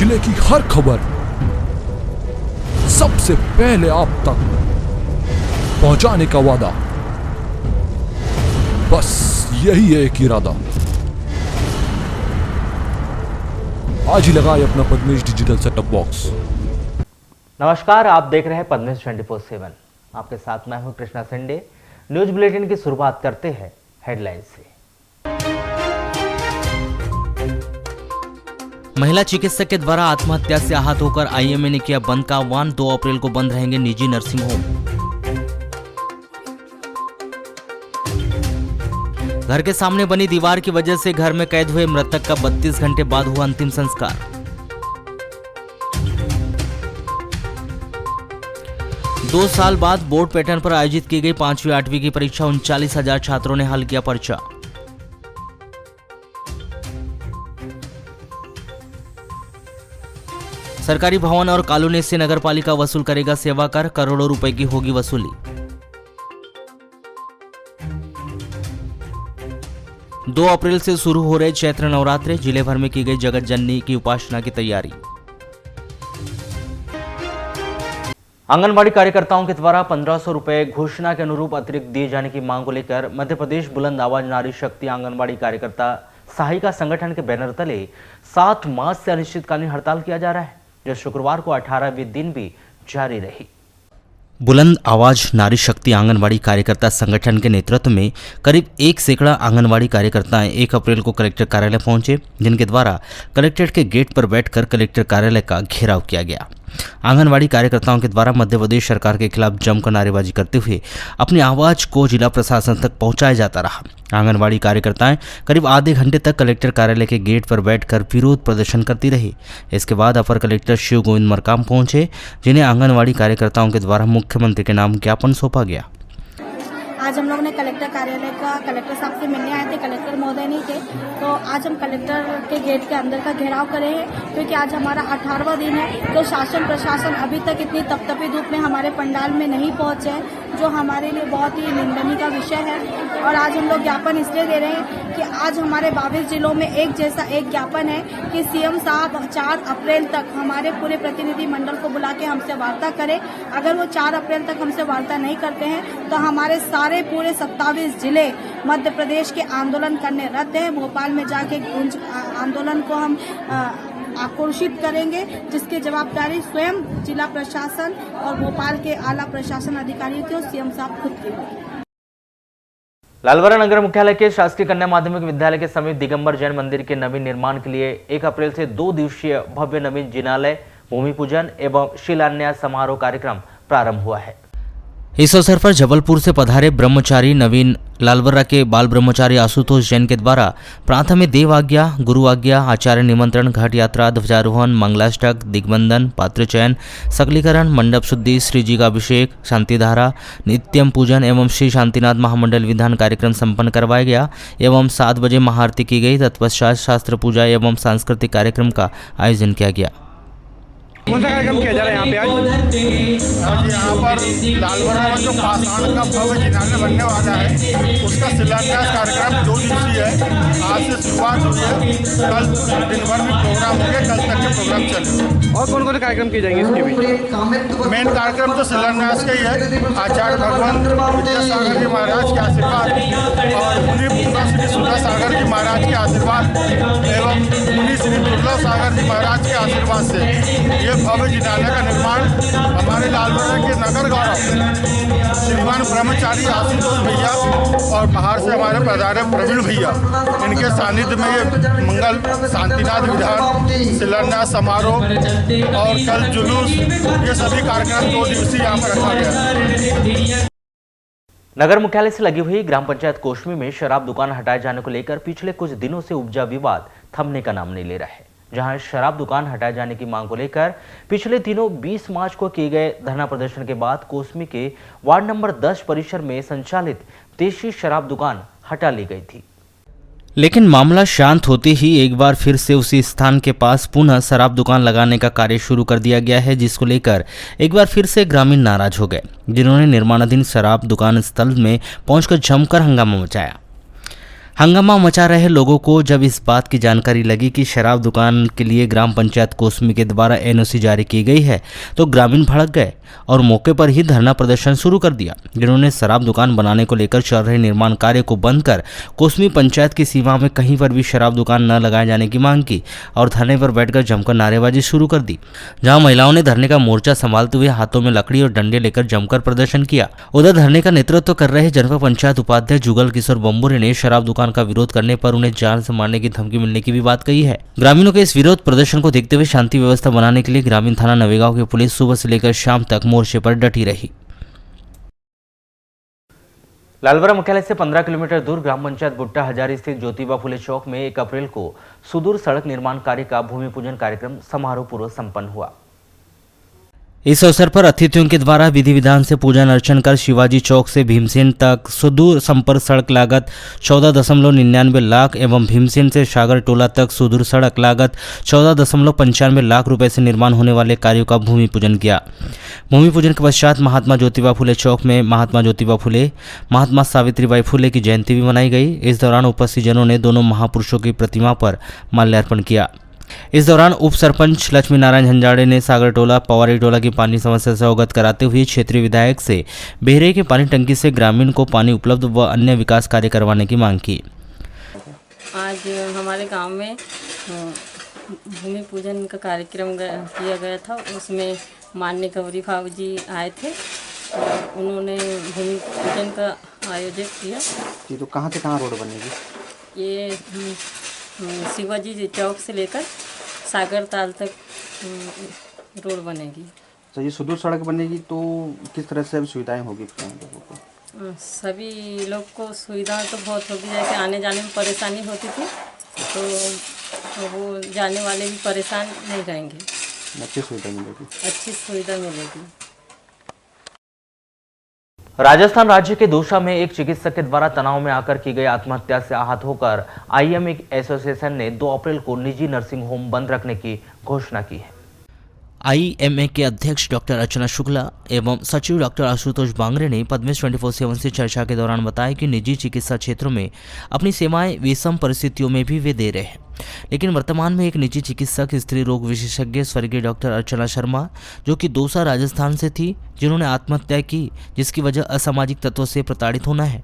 जिले की हर खबर सबसे पहले आप तक पहुंचाने का वादा, बस यही है एक इरादा। आज ही लगाए अपना पद्मेश डिजिटल सेटअप बॉक्स। नमस्कार, आप देख रहे हैं पद्मेश 24/7। आपके साथ मैं हूं कृष्णा सिंडे। न्यूज बुलेटिन की शुरुआत करते हैं हेडलाइन से। महिला चिकित्सक के द्वारा आत्महत्या से आहत होकर आईएमए ने किया बंद का आह्वान। 2 अप्रैल को बंद रहेंगे निजी नर्सिंग होम। घर के सामने बनी दीवार की वजह से घर में कैद हुए मृतक का 32 घंटे बाद हुआ अंतिम संस्कार। दो साल बाद बोर्ड पैटर्न पर आयोजित की गई 5वीं 8वीं की परीक्षा। 39,000 छात्रों ने हल किया पर्चा। सरकारी भवन और कॉलोनी से नगरपालिका वसूल करेगा सेवा कर। करोड़ों रुपए की होगी वसूली। दो अप्रैल से शुरू हो रहे चैत्र नवरात्रे। जिले भर में की गई जगत जननी की उपासना की तैयारी। आंगनबाड़ी कार्यकर्ताओं के द्वारा 1500 रुपए घोषणा के अनुरूप अतिरिक्त दिए जाने की मांग को लेकर मध्य प्रदेश बुलंद आवाज नारी शक्ति आंगनबाड़ी कार्यकर्ता सहायिका संगठन के बैनर तले 7 मार्च से अनिश्चितकालीन हड़ताल किया जा रहा है, जो शुक्रवार को 18वें दिन भी जारी रही। बुलंद आवाज नारी शक्ति आंगनबाड़ी कार्यकर्ता संगठन के नेतृत्व में करीब 1 सैकड़ा आंगनबाड़ी कार्यकर्ताएं 1 अप्रैल को कलेक्टर कार्यालय पहुंचे, जिनके द्वारा कलेक्ट्रेट के गेट पर बैठकर कलेक्टर कार्यालय का घेराव किया गया। आंगनबाड़ी कार्यकर्ताओं के द्वारा मध्य प्रदेश सरकार के खिलाफ जमकर नारेबाजी करते हुए अपनी आवाज को जिला प्रशासन तक पहुंचाया जाता रहा। आंगनबाड़ी कार्यकर्ताएं करीब आधे घंटे तक कलेक्टर कार्यालय के गेट पर बैठकर विरोध प्रदर्शन करती रही। इसके बाद अपर कलेक्टर शिव गोविंद मरकाम पहुंचे, जिन्हें आंगनबाड़ी कार्यकर्ताओं के द्वारा मुख्यमंत्री के नाम ज्ञापन सौंपा गया। आज हम लोग ने कलेक्टर कार्यालय का कलेक्टर साहब से मिलने आए थे। कलेक्टर महोदय नहीं थे, तो आज हम कलेक्टर के गेट के अंदर का घेराव करे हैं, क्योंकि आज हमारा 18वां दिन है। तो शासन प्रशासन अभी तक इतनी तपतपी धूप में हमारे पंडाल में नहीं पहुंचे हैं, जो हमारे लिए बहुत ही निंदनीय का विषय है। और आज हम लोग ज्ञापन इसलिए दे रहे हैं कि आज हमारे 22 जिलों में एक जैसा एक ज्ञापन है कि सीएम साहब 4 अप्रैल तक हमारे पूरे प्रतिनिधि मंडल को बुला के हमसे वार्ता करें। अगर वो 4 अप्रैल तक हमसे वार्ता नहीं करते हैं तो हमारे सारे पूरे 27 जिले मध्य प्रदेश के आंदोलन करने रद्द हैं। भोपाल में जाके आंदोलन को हम आक्रोशित करेंगे, जिसकी जवाबदारी स्वयं जिला प्रशासन और भोपाल के आला प्रशासन अधिकारियों की और सीएम साहब खुद की होगी। लालवारा नगर मुख्यालय के शासकीय कन्या माध्यमिक विद्यालय के समीप दिगंबर जैन मंदिर के नवीन निर्माण के लिए 1 अप्रैल से 2 दिवसीय भव्य नवीन जिनालय भूमि पूजन एवं शिलान्यास समारोह कार्यक्रम प्रारंभ हुआ है। इस अवसर पर जबलपुर से पधारे ब्रह्मचारी नवीन लालवरा के बाल ब्रह्मचारी आशुतोष जैन के द्वारा प्रातः में देव आज्ञा, गुरु आज्ञा, आचार्य निमंत्रण, घाट यात्रा, ध्वजारोहण, मंगलाष्टक, दिग्बंधन, पात्र चयन, सकलीकरण, मंडप शुद्धि, श्री जी का अभिषेक, शांतिधारा, नित्यम पूजन एवं श्री शांतिनाथ महामंडल विधान कार्यक्रम संपन्न करवाया गया एवं 7 बजे महाआरती की गई। तत्पश्चात शास्त्र पूजा एवं सांस्कृतिक कार्यक्रम का आयोजन किया गया। कौन सा कार्यक्रम किया जा रहा है यहाँ पे आज यहाँ पर लालवरा में जो पाषाण का भव्य जिनालय बनने वाला है, उसका शिलान्यास कार्यक्रम 2 दिवसीय है। आज से शुरुआत हुई है, कल दिन भर में प्रोग्राम होंगे, कल तक के प्रोग्राम चलेंगे। और कौन कौन से कार्यक्रम किए जाएंगे इसके भी? मेन कार्यक्रम तो शिलान्यास का ही है। आचार्य भगवान विद्यासागर जी महाराज के आशीर्वाद और मुनि पूर्णा श्री सुधा सागर जी महाराज के आशीर्वाद एवं मुनि श्री दुर्लभ सागर जी महाराज के आशीर्वाद से भव्य जिनालय का निर्माण हमारे लालवरा के नगर गौरव श्रीमान ब्रह्मचारी आशुतोष भैया और बाहर से हमारे पधारे प्रवीण भैया, इनके सानिध्य में ये मंगल शांतिनाथ विधान शिलान्यास समारोह और कल जुलूस, ये सभी कार्यक्रम 2 दिवसीय यहाँ पर रखा गया। नगर मुख्यालय से लगी हुई ग्राम पंचायत कोशमी में शराब दुकान हटाए जाने को लेकर पिछले कुछ दिनों से उपजा विवाद थमने का नाम नहीं ले रहा है। जहां शराब दुकान हटाए जाने की मांग को लेकर पिछले दिनों 20 मार्च को किए गए धरना प्रदर्शन के बाद कोसमी के वार्ड नंबर 10 परिसर में संचालित देशी शराब दुकान हटा ली गई थी। लेकिन मामला शांत होते ही एक बार फिर से उसी स्थान के पास पुनः शराब दुकान लगाने का कार्य शुरू कर दिया गया है, जिसको लेकर एक बार फिर से ग्रामीण नाराज हो गए, जिन्होंने निर्माणाधीन शराब दुकान स्थल में पहुंचकर जमकर हंगामा मचाया। हंगामा मचा रहे लोगों को जब इस बात की जानकारी लगी कि शराब दुकान के लिए ग्राम पंचायत कोसमी के द्वारा एनओसी जारी की गई है तो ग्रामीण भड़क गए और मौके पर ही धरना प्रदर्शन शुरू कर दिया, जिन्होंने शराब दुकान बनाने को लेकर चल रहे निर्माण कार्य को बंद कर कोसमी पंचायत की सीमा में कहीं पर भी शराब दुकान न लगाए जाने की मांग की और धरने पर बैठकर जमकर नारेबाजी शुरू कर दी। जहां महिलाओं ने धरने का मोर्चा संभालते हुए हाथों में लकड़ी और डंडे लेकर जमकर प्रदर्शन किया। उधर धरने का नेतृत्व कर रहे जनपद पंचायत उपाध्यक्ष जुगल किशोर बम्बुरे ने शराब दुकान का विरोध करने पर उन्हें जान से मारने की धमकी मिलने की भी बात कही है। ग्रामीणों के इस विरोध प्रदर्शन को देखते हुए शांति व्यवस्था बनाने के लिए ग्रामीण थाना नवेगांव की पुलिस सुबह से लेकर शाम तक मोर्चे पर डटी रही। लालबरा मुख्यालय से 15 किलोमीटर दूर ग्राम पंचायत बुट्टा हजारी स्थित ज्योतिबा फुले चौक में 1 अप्रैल को सुदूर सड़क निर्माण कार्य का भूमि पूजन कार्यक्रम समारोह पूर्वक संपन्न हुआ। इस अवसर पर अतिथियों के द्वारा विधि विधान से पूजन अर्चन कर शिवाजी चौक से भीमसेन तक सुदूर संपर्क सड़क लागत 14.99 लाख एवं भीमसेन से सागर टोला तक सुदूर सड़क लागत 14.95 लाख रुपए से निर्माण होने वाले कार्यों का भूमि पूजन किया। भूमि पूजन के पश्चात महात्मा ज्योतिबा फुले चौक में महात्मा ज्योतिबा फुले, महात्मा सावित्रीबाई फुले की जयंती भी मनाई गई। इस दौरान उपस्थित जनों ने दोनों महापुरुषों की प्रतिमा पर माल्यार्पण किया। इस दौरान उप सरपंच लक्ष्मी नारायण झंझाड़े ने सागर टोला पवारी टोला की पानी समस्या से अवगत कराते हुए क्षेत्रीय विधायक से बेहरे की पानी टंकी से ग्रामीण को पानी उपलब्ध व अन्य विकास कार्य करवाने की मांग की। आज हमारे गांव में भूमि पूजन का कार्यक्रम किया गया था। उसमें माननीय गौरी भाव जी आए थे और उन्होंने भूमि पूजन का आयोजन किया। ये तो कहाँ से कहाँ रोड बनेगी? ये शिवाजी चौक से लेकर सागर ताल तक रोड बनेगी। तो ये सुदूर सड़क बनेगी तो किस तरह से सुविधाएं होगी लोगों को? सभी लोग को सुविधा तो बहुत होगी, जैसे आने जाने में परेशानी होती थी तो वो जाने वाले भी परेशान नहीं रहेंगे। अच्छी सुविधा मिलेगी। अच्छी सुविधा मिलेगी। राजस्थान राज्य के दौसा में एक चिकित्सक के द्वारा तनाव में आकर की गई आत्महत्या से आहत होकर आईएमए एसोसिएशन ने 2 अप्रैल को निजी नर्सिंग होम बंद रखने की घोषणा की है। आईएमए के अध्यक्ष डॉक्टर अर्चना शुक्ला एवं सचिव डॉक्टर आशुतोष बांगरे ने पद्मेश 24/7 से चर्चा के दौरान बताया कि निजी चिकित्सा क्षेत्रों में अपनी सेवाएं विषम परिस्थितियों में भी वे दे रहे हैं, लेकिन वर्तमान में एक निजी चिकित्सक स्त्री रोग विशेषज्ञ स्वर्गीय डॉक्टर अर्चना शर्मा, जो कि दौसा राजस्थान से थी, जिन्होंने आत्महत्या की, जिसकी वजह असामाजिक तत्वों से प्रताड़ित होना है।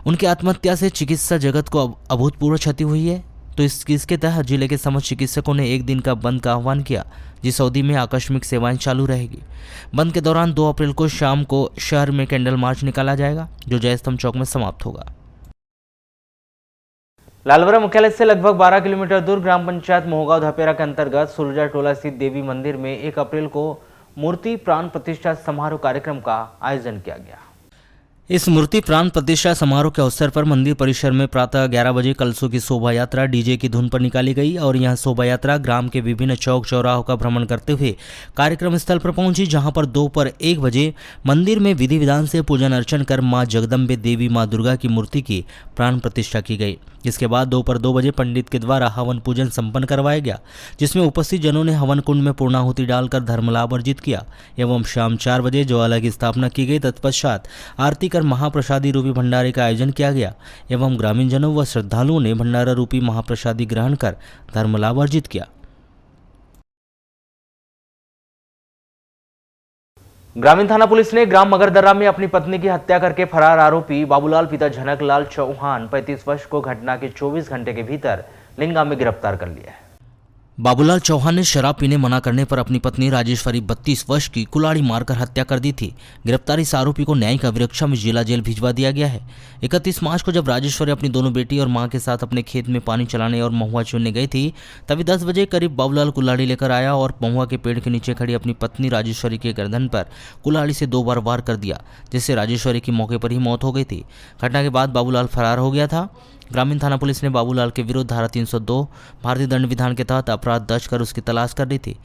उनकी आत्महत्या से चिकित्सा जगत को अभूतपूर्व क्षति हुई है। तो इसके तहत जिले के समस्त चिकित्सकों ने 1 दिन का बंद का आह्वान किया, जिस अवधि में आकस्मिक सेवाएं चालू रहेगी। बंद के दौरान 2 अप्रैल को शाम को शहर में कैंडल मार्च निकाला जाएगा, जो जयस्तंभ चौक में समाप्त होगा। लालबरा मुख्यालय से लगभग 12 किलोमीटर दूर ग्राम पंचायत मोहगांव धपेरा के अंतर्गत सुरजा टोला स्थित देवी मंदिर में 1 अप्रैल को मूर्ति प्राण प्रतिष्ठा समारोह कार्यक्रम का आयोजन किया गया। इस मूर्ति प्राण प्रतिष्ठा समारोह के अवसर पर मंदिर परिसर में प्रातः 11 बजे कलशों की शोभा यात्रा डीजे की धुन पर निकाली गई और यह शोभा यात्रा ग्राम के विभिन्न चौक चौराहों का भ्रमण करते हुए कार्यक्रम स्थल पर पहुंची, जहां पर दोपहर 1 बजे मंदिर में विधि विधान से पूजन अर्चन कर मां जगदम्बे देवी मां दुर्गा की मूर्ति की प्राण प्रतिष्ठा की गई। इसके बाद दोपहर 2 बजे पंडित के द्वारा हवन पूजन संपन्न करवाया गया, जिसमें उपस्थित जनों ने हवन कुंड में पूर्णाहुति डालकर धर्म लाभ अर्जित किया एवं शाम 4 बजे ज्वाला की स्थापना की गई। तत्पश्चात आरती कर महाप्रसादी रूपी भंडारे का आयोजन किया गया एवं ग्रामीण जनों व श्रद्धालुओं ने भंडारा रूपी महाप्रसादी ग्रहण कर धर्म लाभ अर्जित किया। ग्रामीण थाना पुलिस ने ग्राम मगरदर्रा में अपनी पत्नी की हत्या करके फरार आरोपी बाबूलाल पिता झनकलाल चौहान 35 वर्ष को घटना के 24 घंटे के भीतर लिंगा में गिरफ्तार कर लिया है। बाबूलाल चौहान ने शराब पीने मना करने पर अपनी पत्नी राजेश्वरी 32 वर्ष की कुल्हाड़ी मारकर हत्या कर दी थी। गिरफ्तार इस आरोपी को न्यायिक अभिरक्षा में जिला जेल भिजवा दिया गया है। 31 मार्च को जब राजेश्वरी अपनी दोनों बेटी और मां के साथ अपने खेत में पानी चलाने और महुआ चुनने गई थी, तभी 10 बजे करीब बाबूलाल कुल्हाड़ी लेकर आया और महुआ के पेड़ के नीचे खड़ी अपनी पत्नी राजेश्वरी के गर्दन पर कुल्हाड़ी से 2 बार वार कर दिया, जिससे राजेश्वरी की मौके पर ही मौत हो गई थी। घटना के बाद बाबूलाल फरार हो गया था। ग्रामीण थाना पुलिस ने बाबूलाल के विरुद्ध धारा 302 भारतीय दंड विधान के तहत अपराध दर्ज कर उसकी तलाश कर रही थी।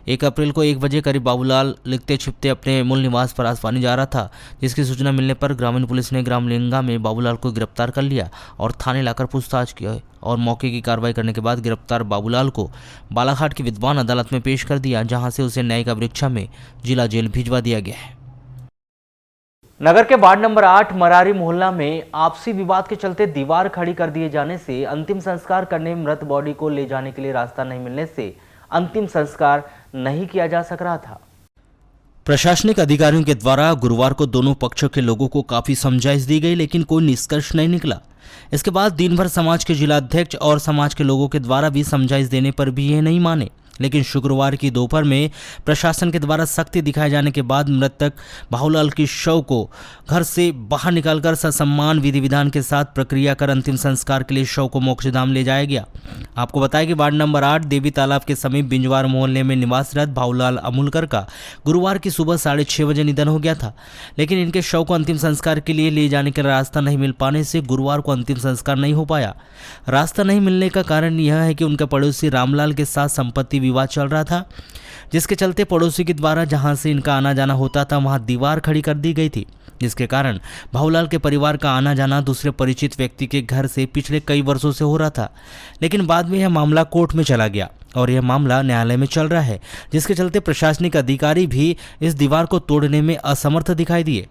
1 अप्रैल को 1 बजे करीब बाबूलाल लिखते छिपते अपने मूल निवास पर आसपानी जा रहा था, जिसकी सूचना मिलने पर ग्रामीण पुलिस ने ग्राम लिंगा में बाबूलाल को गिरफ्तार कर लिया और थाने लाकर पूछताछ की और मौके की कार्रवाई करने के बाद गिरफ्तार बाबूलाल को बालाघाट की विद्वान अदालत में पेश कर दिया, जहाँ से उसे न्यायिक अभिरक्षा में जिला जेल भिजवा दिया गया है। नगर के वार्ड नंबर 8 मरारी मोहल्ला में आपसी विवाद के चलते दीवार खड़ी कर दिए जाने से अंतिम संस्कार करने मृत बॉडी को ले जाने के लिए रास्ता नहीं मिलने से अंतिम संस्कार नहीं किया जा सक रहा था। प्रशासनिक अधिकारियों के द्वारा गुरुवार को दोनों पक्षों के लोगों को काफी समझाइश दी गई, लेकिन कोई निष्कर्ष नहीं निकला। इसके बाद दिन भर समाज के जिलाध्यक्ष और समाज के लोगों के द्वारा भी समझाइश देने पर भी ये नहीं माने, लेकिन शुक्रवार की दोपहर में प्रशासन के द्वारा सख्ती दिखाए जाने के बाद मृतक भाऊलाल की शव को घर से बाहर निकालकर ससम्मान विधि विधान के साथ प्रक्रिया कर अंतिम संस्कार के लिए शव को मोक्षधाम ले जाया गया। आपको बताया कि वार्ड नंबर 8 देवी तालाब के समीप बिंजवार मोहल्ले में निवासरत भाऊलाल अमूलकर का गुरुवार की सुबह 6:30 बजे निधन हो गया था, लेकिन इनके शव को अंतिम संस्कार के लिए ले जाने का रास्ता नहीं मिल पाने से गुरुवार को अंतिम संस्कार नहीं हो पाया। रास्ता नहीं मिलने का कारण यह है कि उनके पड़ोसी रामलाल के साथ संपत्ति विवाद चल रहा था, जिसके चलते पड़ोसी के द्वारा जहां से इनका आना जाना होता था वहां दीवार खड़ी कर दी गई थी, जिसके कारण भाऊलाल के परिवार का आना जाना दूसरे परिचित व्यक्ति के घर से पिछले कई वर्षों से हो रहा था। लेकिन बाद में यह मामला कोर्ट में चला गया और यह मामला न्यायालय में चल रहा है, जिसके चलते प्रशासनिक अधिकारी भी इस दीवार को तोड़ने में असमर्थ दिखाई दिए।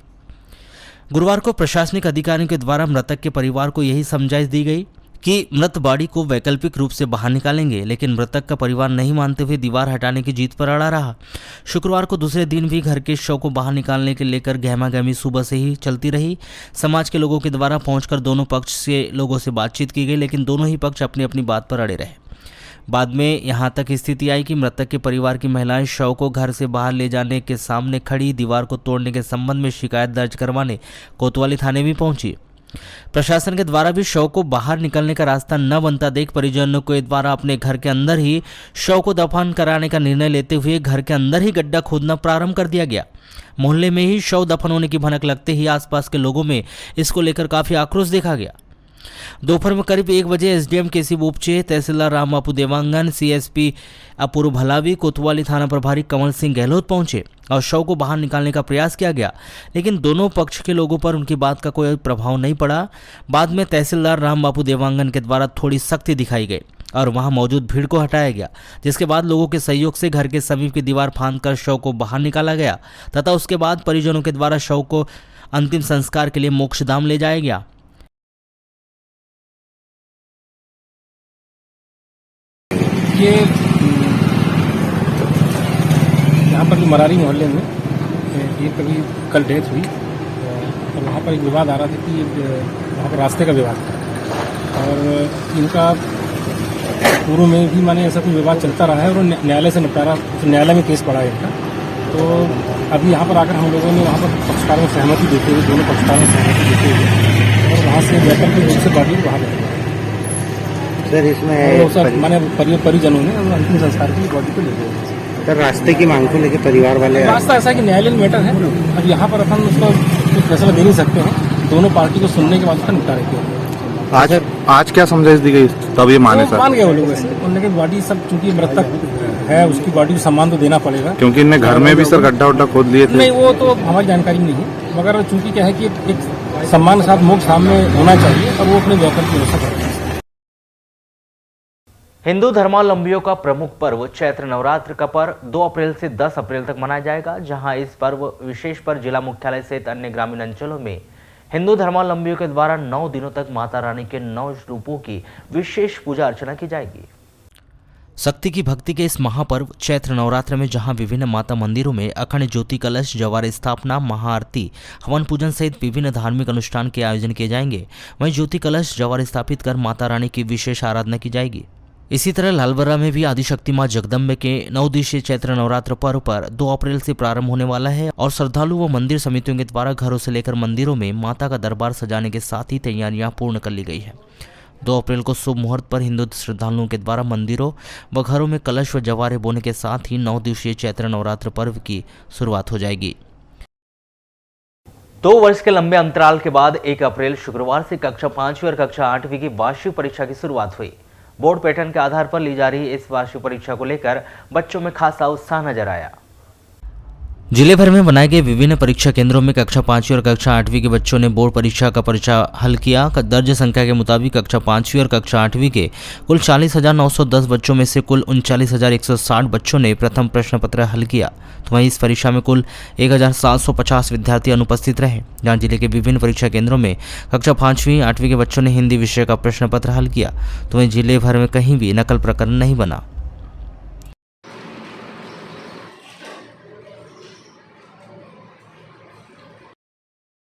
गुरुवार को प्रशासनिक अधिकारियों के द्वारा मृतक के परिवार को यही समझाइश दी गई कि मृत बॉडी को वैकल्पिक रूप से बाहर निकालेंगे, लेकिन मृतक का परिवार नहीं मानते हुए दीवार हटाने की जीत पर अड़ा रहा। शुक्रवार को दूसरे दिन भी घर के शव को बाहर निकालने के लेकर गहमागहमी सुबह से ही चलती रही। समाज के लोगों के द्वारा पहुंचकर दोनों पक्ष से लोगों से बातचीत की गई, लेकिन दोनों ही पक्ष अपनी अपनी बात पर अड़े रहे। बाद में यहां तक स्थिति आई कि मृतक के परिवार की महिलाएं शव को घर से बाहर ले जाने के सामने खड़ी दीवार को तोड़ने के संबंध में शिकायत दर्ज करवाने कोतवाली थाने भी पहुंची। प्रशासन के द्वारा भी शव को बाहर निकलने का रास्ता न बनता देख परिजनों के द्वारा अपने घर के अंदर ही शव को दफन कराने का निर्णय लेते हुए घर के अंदर ही गड्ढा खोदना प्रारंभ कर दिया गया। मोहल्ले में ही शव दफन होने की भनक लगते ही आसपास के लोगों में इसको लेकर काफी आक्रोश देखा गया। दोपहर में करीब 1 बजे एसडीएम केसी बोपचे, तहसीलदार राम बापू देवांगन, सीएसपी अपूर्व भलावी, कोतवाली थाना प्रभारी कंवल सिंह गहलोत पहुंचे और शव को बाहर निकालने का प्रयास किया गया, लेकिन दोनों पक्ष के लोगों पर उनकी बात का कोई प्रभाव नहीं पड़ा। बाद में तहसीलदार राम बापू देवांगन के द्वारा थोड़ी सख्ती दिखाई गई और वहां मौजूद भीड़ को हटाया गया, जिसके बाद लोगों के सहयोग से घर के समीप की दीवार फांदकर शव को बाहर निकाला गया तथा उसके बाद परिजनों के द्वारा शव को अंतिम संस्कार के लिए मोक्षधाम ले जाया गया। ये यहाँ पर मरारी मोहल्ले में ये कभी कल डेथ हुई और वहाँ पर एक विवाद आ रहा था कि वहाँ पर रास्ते का विवाद था और इनका पूर्व में भी माने ऐसा कोई विवाद चलता रहा है और न्यायालय से निपटारा, तो न्यायालय में केस पड़ा है इनका। तो अभी यहाँ पर आकर हम लोगों ने वहाँ पर पक्षकारों में सहमति देते हुए, दोनों पक्षकारों में सहमति देते हुए और वहाँ से वैकल्पिक रूप से बॉडी बाहर निकली सर। इसमें माने परिजनों ने अंतिम संस्कार के लिए बॉडी को ले गए। सर, रास्ते की मांग को लेकर परिवार वाले रास्ता ऐसा कि न्यायालय में मैटर है, अब यहाँ पर अपन उसका कुछ फैसला दे नहीं सकते हैं, दोनों पार्टी को सुनने के बाद उसका निपटारा किया। आज क्या समझाइश दी गई तब ये माने सर? मान गए वो लोग ऐसे, उन्होंने की बॉडी सब चूंकि मृतक है उसकी बॉडी को सम्मान तो देना पड़ेगा, क्योंकि इनने घर में भी सर गड्ढा खोद लिए थे। नहीं, वो तो हमारी जानकारी नहीं है, मगर चूंकि क्या है कि एक सम्मान के साथ मोक्ष सामने होना चाहिए और वो अपने वैकल्पिक की व्यवस्था करेंगे। हिंदू धर्मावलंबियों का प्रमुख पर्व चैत्र नवरात्र का पर्व 2 अप्रैल से 10 अप्रैल तक मनाया जाएगा, जहां इस पर्व विशेष पर जिला मुख्यालय सहित अन्य ग्रामीण अंचलों में हिंदू धर्मावलंबियों के द्वारा 9 दिनों तक माता रानी के 9 रूपों की विशेष पूजा अर्चना की जाएगी। शक्ति की भक्ति के इस महापर्व चैत्र नवरात्र में जहां विभिन्न माता मंदिरों में अखंड ज्योति कलश, जवार स्थापना, महाआरती, हवन पूजन सहित विभिन्न धार्मिक अनुष्ठान के आयोजन किए जाएंगे, वहीं ज्योति कलश, जवार स्थापित कर माता रानी की विशेष आराधना की जाएगी। इसी तरह लालबर्रा में भी आदिशक्ति मां जगदम्बे के 9 दिवसीय चैत्र नवरात्र पर्व पर 2 अप्रैल से प्रारंभ होने वाला है और श्रद्धालु व मंदिर समितियों के द्वारा घरों से लेकर मंदिरों में माता का दरबार सजाने के साथ ही तैयारियां पूर्ण कर ली गई है। 2 अप्रैल को शुभ मुहूर्त पर हिंदू श्रद्धालुओं के द्वारा मंदिरों व घरों में कलश व जवारे बोने के साथ ही 9 दिवसीय चैत्र नवरात्र पर्व की शुरुआत हो जाएगी। 2 वर्ष के लंबे अंतराल के बाद 1 अप्रैल शुक्रवार से कक्षा 5वीं और कक्षा 8वीं की वार्षिक परीक्षा की शुरुआत हुई। बोर्ड पैटर्न के आधार पर ली जा रही इस वार्षिक परीक्षा को लेकर बच्चों में खासा उत्साह नजर आया। जिले भर में बनाए गए विभिन्न परीक्षा केंद्रों में कक्षा 5वीं और कक्षा 8वीं के बच्चों ने बोर्ड परीक्षा का पर्चा हल किया। दर्ज संख्या के मुताबिक कक्षा 5वीं और कक्षा 8वीं के कुल 40,910 बच्चों में से कुल 39,160 बच्चों ने प्रथम प्रश्न पत्र हल किया। तो वहीं इस परीक्षा में कुल 1,750 विद्यार्थी अनुपस्थित रहे, जहां जिले के विभिन्न परीक्षा केंद्रों में कक्षा 5वीं 8वीं के बच्चों ने हिंदी विषय का प्रश्न पत्र हल किया। तो वहीं जिले भर में कहीं भी नकल प्रकरण नहीं बना।